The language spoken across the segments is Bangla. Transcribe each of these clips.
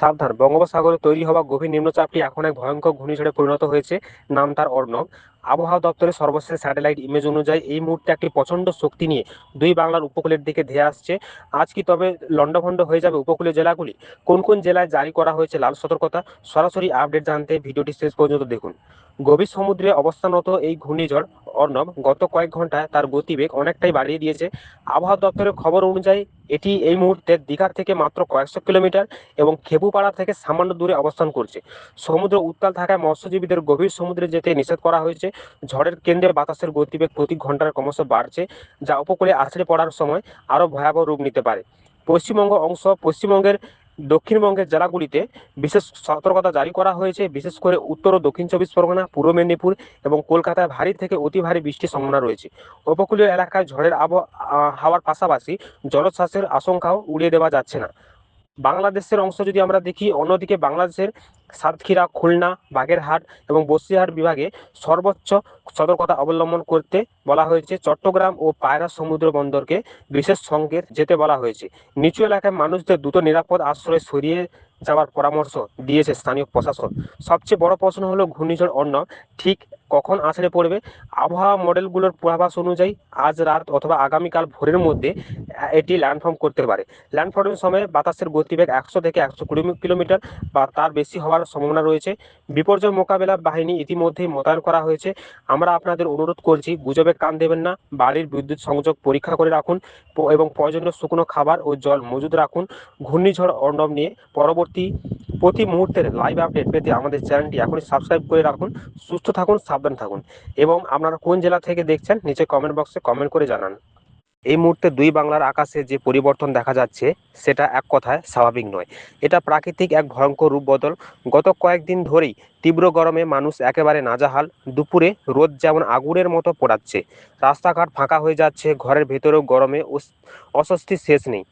সাবধান, বঙ্গোপসাগরে তৈরি হওয়া গভীর নিম্নচাপটি এখন এক ভয়ঙ্কর ঘূর্ণিঝড়ে পরিণত হয়েছে। নাম তার অর্ণব। আবহাওয়া দপ্তরের সর্বশেষ স্যাটেলাইট ইমেজ অনুযায়ী এই মুহূর্তে একটি প্রচণ্ড শক্তি নিয়ে দুই বাংলার উপকূলের দিকে ধেয়ে আসছে। আজ কি তবে লণ্ডভণ্ড হয়ে যাবে উপকূলীয় জেলাগুলি? কোন কোন জেলায় জারি করা হয়েছে লাল সতর্কতা? সরাসরি আপডেট জানতে ভিডিওটি শেষ পর্যন্ত দেখুন। গভীর সমুদ্রে অবস্থানরত এই ঘূর্ণিঝড় অর্ণব গত কয়েক ঘন্টায় তার গতিবেগ অনেকটাই বাড়িয়ে দিয়েছে। আবহাওয়া দপ্তরের খবর অনুযায়ী এটি এই মুহূর্তে দীঘা থেকে মাত্র কয়েকশো কিলোমিটার এবং খেপুপাড়া থেকে সামান্য দূরে অবস্থান করছে। সমুদ্র উত্তাল থাকায় মৎস্যজীবীদের গভীর সমুদ্রে যেতে নিষেধ করা হয়েছে। ঝড়ের কেন্দ্রে বাতাসের গতিবেগ প্রতি ঘন্টায় ক্রমশ বাড়ছে, যা উপকূলে আছড়ে পড়ার সময় আরও ভয়াবহ রূপ নিতে পারে। পশ্চিমবঙ্গের দক্ষিণবঙ্গের জেলাগুলিতে বিশেষ সতর্কতা জারি করা হয়েছে। বিশেষ করে উত্তর ও দক্ষিণ চব্বিশ পরগনা, পূর্ব মেদিনীপুর এবং কলকাতায় ভারী থেকে অতি ভারী বৃষ্টির সম্ভাবনা রয়েছে। উপকূলীয় এলাকায় ঝড়ের হাওয়ার পাশাপাশি জলোচ্ছ্বাসের আশঙ্কাও উড়িয়ে দেওয়া যাচ্ছে না। বাংলাদেশের অংশ যদি আমরা দেখি, অন্যদিকে বাংলাদেশের সাতক্ষীরা, খুলনা, বাগেরহাট এবং বসিরহাট বিভাগে সর্বোচ্চ সতর্কতা অবলম্বন করতে বলা হয়েছে। চট্টগ্রাম ও পায়রা সমুদ্র বন্দরকে বিশেষ সংকেত যেতে বলা হয়েছে। নিচু এলাকায় মানুষদের দ্রুত নিরাপদ আশ্রয়ে সরিয়ে যাওয়ার পরামর্শ দিয়েছে স্থানীয় প্রশাসন। সবচেয়ে বড় প্রশ্ন হলো ঘূর্ণিঝড় অর্ণব ঠিক কখন আছড়ে পড়বে? আবহাওয়া মডেলগুলোর পূর্বাভাস অনুযায়ী আজ রাত অথবা আগামীকাল ভোরের মধ্যে এটি ল্যান্ডফর্ম করতে পারে। ল্যান্ডফর্মের সময় বাতাসের গতিবেগ 100 থেকে 120 কিলোমিটার বা তার বেশি হওয়ার সম্ভাবনা রয়েছে। বিপর্যয় মোকাবেলা বাহিনী ইতিমধ্যেই মোতায়েন করা হয়েছে। আমরা আপনাদের অনুরোধ করছি, গুজবে কান দেবেন না। বাড়ির বিদ্যুৎ সংযোগ পরীক্ষা করে রাখুন এবং প্রয়োজনীয় শুকনো খাবার ও জল মজুদ রাখুন। ঘূর্ণিঝড় অর্ণব নিয়ে প্রতি মুহূর্তের লাইভ আপডেট পেতে আমাদের চ্যানেলটি এখনই সাবস্ক্রাইব করে রাখুন। সুস্থ থাকুন, সাবধান থাকুন এবং আপনারা কোন জেলা থেকে দেখছেন নিচে কমেন্ট বক্সে কমেন্ট করে জানান। এই মুহূর্তে দুই বাংলার আকাশে যে পরিবর্তন দেখা যাচ্ছে সেটা এক কথায় স্বাভাবিক নয়। এটা প্রাকৃতিক এক ভয়ঙ্কর রূপ বদল। গত কয়েকদিন ধরেই তীব্র গরমে মানুষ একেবারে নাজেহাল। দুপুরে রোদ যেমন আগুনের মতো পোড়াচ্ছে, রাস্তাঘাট ফাঁকা হয়ে যাচ্ছে, ঘরের ভেতরেও গরমে অস্বস্তির শেষ নেই।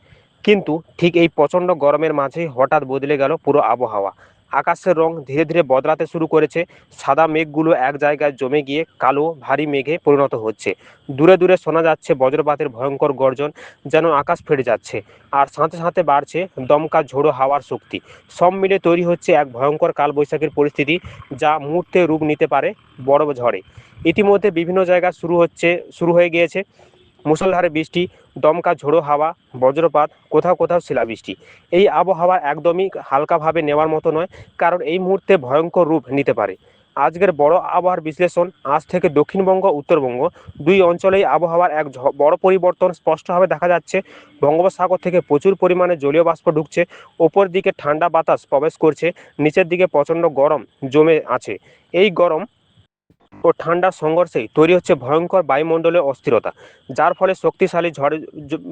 কিন্তু ঠিক এই প্রচণ্ড গরমের মাঝেই হঠাৎ বদলে গেল পুরো আবহাওয়া। আকাশের রং ধীরে ধীরে বদলাতে শুরু করেছে। সাদা মেঘগুলো এক জায়গায় জমে গিয়ে কালো ভারী মেঘে পরিণত হচ্ছে। দূরে দূরে শোনা যাচ্ছে বজ্রপাতের ভয়ঙ্কর গর্জন, যেন আকাশ ফেটে যাচ্ছে। আর সাথে সাথে বাড়ছে দমকা ঝোড়ো হাওয়ার শক্তি। সব মিলে তৈরি হচ্ছে এক ভয়ঙ্কর কালবৈশাখীর পরিস্থিতি, যা মুহূর্তে রূপ নিতে পারে বড় ঝড়ে। ইতিমধ্যে বিভিন্ন জায়গায় শুরু হয়ে গিয়েছে মুষলধারে বৃষ্টি, দমকা ঝোড়ো হাওয়া, বজ্রপাত, কোথাও কোথাও শিলাবৃষ্টি। এই আবহাওয়া একদমই হালকাভাবে নেওয়ার মতো নয়, কারণ এই মুহূর্তে ভয়ঙ্কর রূপ নিতে পারে। আজকের বড় আবহাওয়ার বিশ্লেষণ। আজ থেকে দক্ষিণবঙ্গ, উত্তরবঙ্গ দুই অঞ্চলেই আবহাওয়ার এক বড় পরিবর্তন স্পষ্টভাবে দেখা যাচ্ছে। বঙ্গোপসাগর থেকে প্রচুর পরিমাণে জলীয় বাষ্প ঢুকছে, ওপর দিকে ঠান্ডা বাতাস প্রবেশ করছে, নিচের দিকে প্রচণ্ড গরম জমে আছে। এই গরম ও ঠান্ডার সংঘর্ষেই তৈরি হচ্ছে ভয়ঙ্কর বায়ুমণ্ডলীয় অস্থিরতা, যার ফলে শক্তিশালী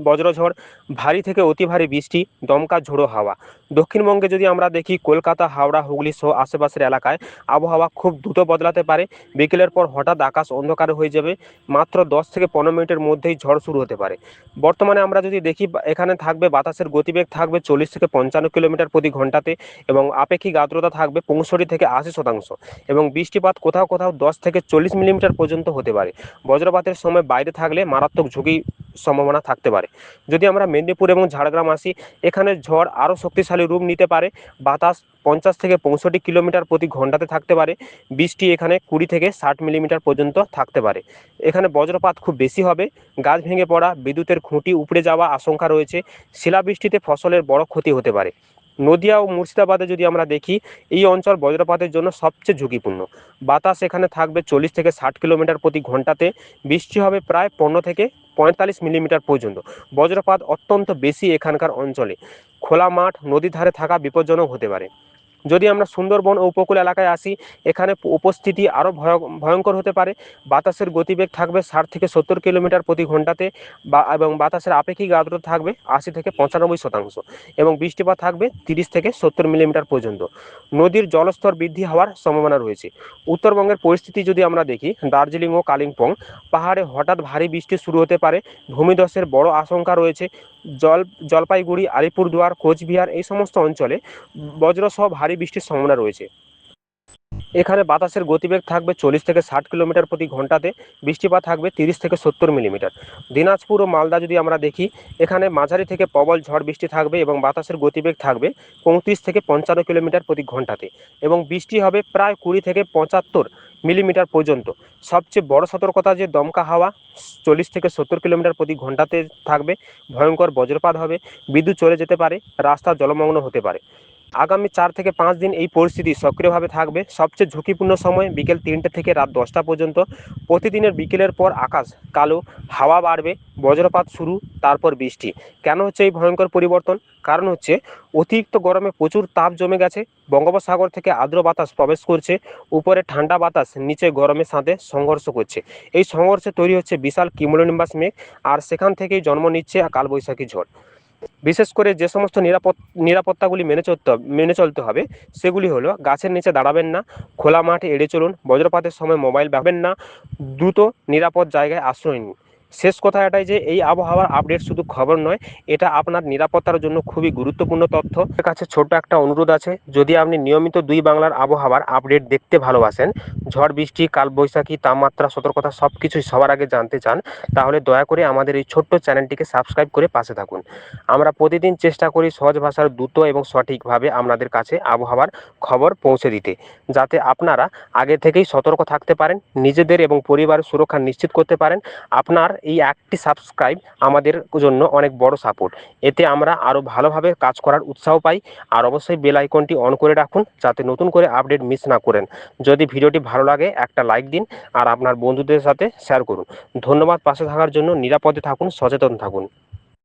বজ্রঝড়, ভারী থেকে অতি ভারী বৃষ্টি, দমকা ঝোড়ো হাওয়া। দক্ষিণবঙ্গে যদি আমরা দেখি, কলকাতা, হাওড়া, হুগলি সহ আশেপাশের এলাকায় আবহাওয়া খুব দ্রুত বদলাতে পারে। বিকেলের পর হঠাৎ আকাশ অন্ধকার হয়ে যাবে, মাত্র 10 থেকে 15 মিনিটের মধ্যেই ঝড় শুরু হতে পারে। বর্তমানে আমরা যদি দেখি, এখানে থাকবে বাতাসের গতিবেগ থাকবে 40 থেকে 55 কিলোমিটার প্রতি ঘন্টাতে এবং আপেক্ষিক আর্দ্রতা থাকবে 65 থেকে 80%। এবং বৃষ্টিপাত কোথাও কোথাও 10 থেকে 40 মিলিমিটার পর্যন্ত হতে পারে। বজ্রপাতের সময় বাইরে থাকলে মারাত্মক ঝুঁকির সম্ভাবনা থাকতে পারে। যদি আমরা মেদিনীপুর এবং ঝাড়গ্রাম আসি, এখানে ঝড় আরও শক্তিশালী রূপ নিতে পারে। বাতাস 50 থেকে 65 কিলোমিটার প্রতি ঘন্টাতে থাকতে পারে। বৃষ্টি এখানে 20 থেকে 60 মিলিমিটার পর্যন্ত থাকতে পারে। এখানে বজ্রপাত খুব বেশি হবে, গাছ ভেঙে পড়া, বিদ্যুতের খুঁটি উপড়ে যাওয়া আশঙ্কা রয়েছে। শিলাবৃষ্টিতে ফসলের বড় ক্ষতি হতে পারে। নদিয়া ও মুর্শিদাবাদে যদি আমরা দেখি, এই অঞ্চল বজ্রপাতের জন্য সবচেয়ে ঝুঁকিপূর্ণ। বাতাস এখানে থাকবে 40 থেকে 60 কিলোমিটার প্রতি ঘন্টাতে। বৃষ্টি হবে প্রায় 15 থেকে 45 মিলিমিটার পর্যন্ত। বজ্রপাত অত্যন্ত বেশি এখানকার অঞ্চলে। খোলা মাঠ, নদীর ধারে থাকা বিপজ্জনক হতে পারে। যদি আমরা সুন্দরবন ও উপকূল এলাকায় আসি, এখানে উপস্থিতি আরও ভয়ঙ্কর হতে পারে। বাতাসের গতিবেগ থাকবে 60 থেকে 70 কিলোমিটার প্রতি ঘন্টাতে এবং বাতাসের আপেক্ষিক আর্দ্রতা থাকবে 80 থেকে 95% এবং বৃষ্টিপাত থাকবে 30 থেকে 70 মিলিমিটার পর্যন্ত। নদীর জলস্তর বৃদ্ধি হওয়ার সম্ভাবনা রয়েছে। উত্তরবঙ্গের পরিস্থিতি যদি আমরা দেখি, দার্জিলিং ও কালিম্পং পাহাড়ে হঠাৎ ভারী বৃষ্টি শুরু হতে পারে। ভূমিধসের বড় আশঙ্কা রয়েছে। জলপাইগুড়ি, আলিপুরদুয়ার, কোচবিহার এই সমস্ত অঞ্চলে বজ্রসহ ভারী বৃষ্টির সম্ভাবনা রয়েছে। এখানে বাতাসের গতিবেগ থাকবে 40 থেকে 60 কিলোমিটার প্রতি ঘন্টাতে, বৃষ্টিপাত থাকবে 30 থেকে 70 মিলিমিটার। দিনাজপুর ও মালদা যদি আমরা দেখি, এখানে মাঝারি থেকে প্রবল ঝড় বৃষ্টি থাকবে এবং বাতাসের গতিবেগ থাকবে 35 থেকে 55 কিলোমিটার প্রতি ঘন্টাতে, এবং বৃষ্টি হবে প্রায় 20 থেকে 75 মিলিমিটার পর্যন্ত। সবচেয়ে বড় সতর্কতা যে দমকা হাওয়া 40 থেকে 70 কিলোমিটার প্রতি ঘন্টাতে থাকবে, ভয়ঙ্কর বজ্রপাত হবে, বিদ্যুৎ চলে যেতে পারে, রাস্তা জলমগ্ন হতে পারে। আগামী 4 থেকে 5 দিন এই পরিস্থিতি সক্রিয়ভাবে থাকবে। সবচেয়ে ঝুঁকিপূর্ণ সময় বিকেল 3টে থেকে রাত 10টা পর্যন্ত। প্রতিদিনের বিকেলের পর আকাশ কালো, হাওয়া বাড়বে, বজ্রপাত শুরু, তারপর বৃষ্টি। কেন হচ্ছে এই ভয়ঙ্কর পরিবর্তন? কারণ হচ্ছে অতিরিক্ত গরমে প্রচুর তাপ জমে গেছে, বঙ্গোপসাগর থেকে আর্দ্র বাতাস প্রবেশ করছে, উপরে ঠান্ডা বাতাস নিচে গরমের সাথে সংঘর্ষ করছে। এই সংঘর্ষে তৈরি হচ্ছে বিশাল কিউমুলোনিম্বাস মেঘ, আর সেখান থেকেই জন্ম নিচ্ছে কালবৈশাখী ঝড়। বিশেষ করে যে সমস্ত নিরাপত্তাগুলি মেনে চলতে হবে, সেগুলি হলো: গাছের নিচে দাঁড়াবেন না, খোলা মাঠে এড়ে চলুন, বজ্রপাতের সময় মোবাইল ব্যবহার না, দ্রুত নিরাপদ জায়গায় আশ্রয় নিন। শেষ কথা এটাই যে এই আবহাওয়ার আপডেট শুধু খবর নয়, এটা আপনার নিরাপত্তার জন্য খুবই গুরুত্বপূর্ণ তথ্য। আপনার কাছে ছোট্ট একটা অনুরোধ আছে, যদি আপনি নিয়মিত দুই বাংলার আবহাওয়ার আপডেট দেখতে ভালোবাসেন, ঝড় বৃষ্টি, কালবৈশাখী, তাপমাত্রা, সতর্কতা সবকিছুই সবার আগে জানতে চান, তাহলে দয়া করে আমাদের এই ছোট্ট চ্যানেলটিকে সাবস্ক্রাইব করে পাশে থাকুন। আমরা প্রতিদিন চেষ্টা করি সহজ ভাষার দ্রুত এবং সঠিকভাবে আপনাদের কাছে আবহাওয়ার খবর পৌঁছে দিতে, যাতে আপনারা আগে থেকেই সতর্ক থাকতে পারেন, নিজেদের এবং পরিবারের সুরক্ষা নিশ্চিত করতে পারেন। আপনার এই একটি সাবস্ক্রাইব আমাদের জন্য অনেক বড় সাপোর্ট। এতে আমরা আরও ভালোভাবে কাজ করার উৎসাহ পাই। আর অবশ্যই বেল আইকনটি অন করে রাখুন, যাতে নতুন করে আপডেট মিস না করেন। যদি ভিডিওটি ভালো লাগে একটা লাইক দিন, আর আপনার বন্ধুদের সাথে শেয়ার করুন। ধন্যবাদ পাশে থাকার জন্য। নিরাপদে থাকুন, সচেতন থাকুন।